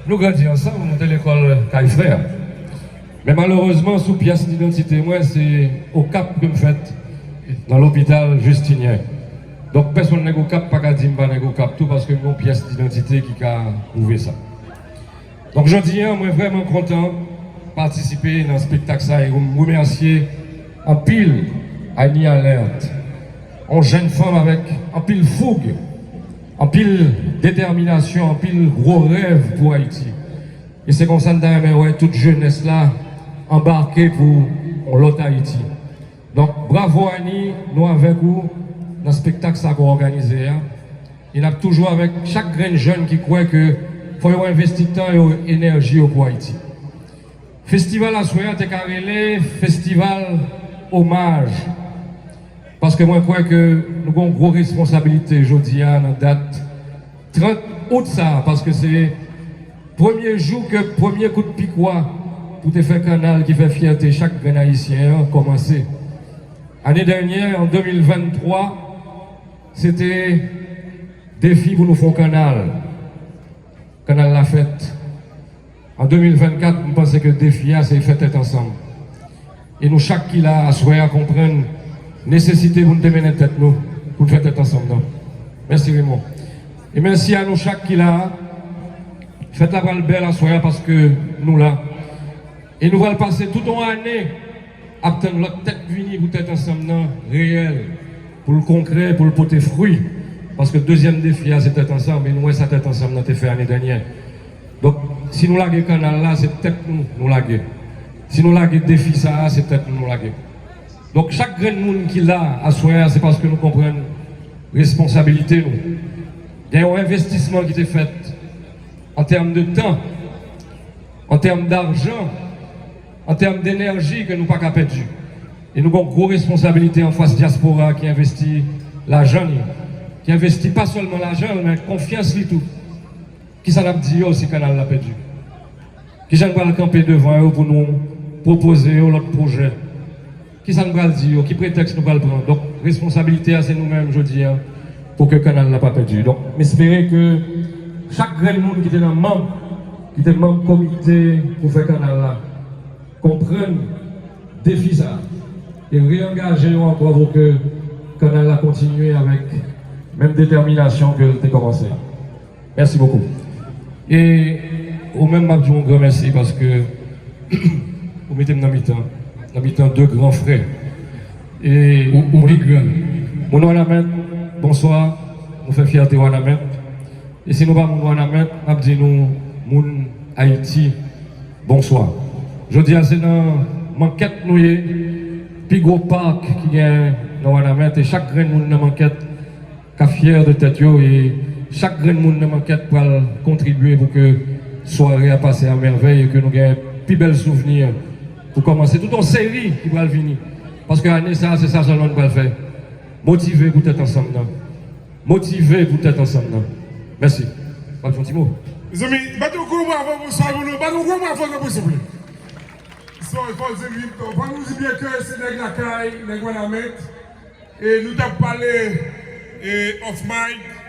nous grandis ensemble, nous monter l'école Caille Frère. Mais malheureusement, sous pièce d'identité, moi, c'est au Cap que me fait dans l'hôpital Justinien. Donc personne n'est au Cap, pas qu'à dire pas au Cap, tout parce que j'ai une pièce d'identité qui a prouvé ça. Donc je dis, moi vraiment content de participer dans ce spectacle ça et vous remercier en pile Annie Alerte, une jeune femme avec en pile fougue, en pile détermination, en pile gros rêve pour Haïti. Et c'est comme ça que toute jeunesse là embarquée pour l'autre Haïti. Donc bravo Annie, nous avec vous dans le spectacle ça qu'on organise. Il a toujours avec chaque grain jeune qui croit que faut investir temps et énergie pour Haïti. Festival à Soya, t'es carré, festival hommage. Parce que moi, je crois que nous avons une grosse responsabilité aujourd'hui à la date 30 août, ça, parce que c'est le premier jour que le premier coup de piquois pour te faire canal qui fait fierté chaque grand haïtien a commencé. L'année dernière, en 2023, c'était défi pour nous faire canal. Canal la fête. En 2024, je pense que le défi, c'est fait être ensemble. Et nous, chaque qui l'a souhaité à comprendre nécessité pour nous démener tête nous, pour faire être ensemble. Non? Merci Raymond. Et merci à nous chaque qui l'a. Faites la balle belle à soir parce que nous là. Et nous allons passer toute une année à attendre notre tête unie pour être ensemble non, réel, pour le concret, pour le porter fruit. Parce que le deuxième défi, c'est être ensemble. Et nous, ça être ensemble, nous avons fait l'année dernière. Donc, si nous laguons le canal là, c'est peut-être nous laguons. Si nous laguons le défi, ça, c'est peut-être nous laguons. Donc, chaque grand monde qui l'a à soir, c'est parce que nous comprenons la responsabilité. Il y a un investissement qui est fait en termes de temps, en termes d'argent, en termes d'énergie que nous n'avons pas perdu. Et nous avons une grosse responsabilité en face diaspora qui investit l'argent, qui investit pas seulement l'argent, mais confiance et tout. Qui ça l'a dit aussi le canal l'a perdu. Qui ça va le camper devant eux pour nous proposer l'autre projet. Qui ça nous va le dire, qui prétexte nous va le prendre. Donc, responsabilité, c'est nous-mêmes, je dis, pour que le canal n'a pas perdu. Donc, j'espère que chaque grand monde qui était dans le membre, qui était membre comité pour faire le canal là, comprenne, défi ça, et réengager encore pour que le canal a continué avec même détermination que tu as commencé. Merci beaucoup. Et au même m'a dit un grand merci parce que vous mettez dans mi-temps deux grands frères. Et mon nom est bonsoir, nous faisons fierté à Wanamet. Et si nous ne sommes pas Wanamet, nous disons nous, Haïti, bonsoir. Je dis à c'est dans l'enquête nous plus gros parc qui est dans Wanamet et chaque grain monde dans l'enquête est fier de tête et chaque grain monde dans l'enquête pour contribuer pour que la soirée a passé à merveille et que nous ayons plus belles souvenirs pour commencer toute une série qui va venir. Parce que l'année ça, c'est ça seulement qu'on va faire. Motiver pour être ensemble. Motiver pour être ensemble. Merci. Pas de petit mot. Les amis, battez au groupe avant vous soyez nous. Battez au groupe avant vous s'il vous plaît. Nous dit bien que c'est la caille, les Wanamet. Et nous avons parlé off mic.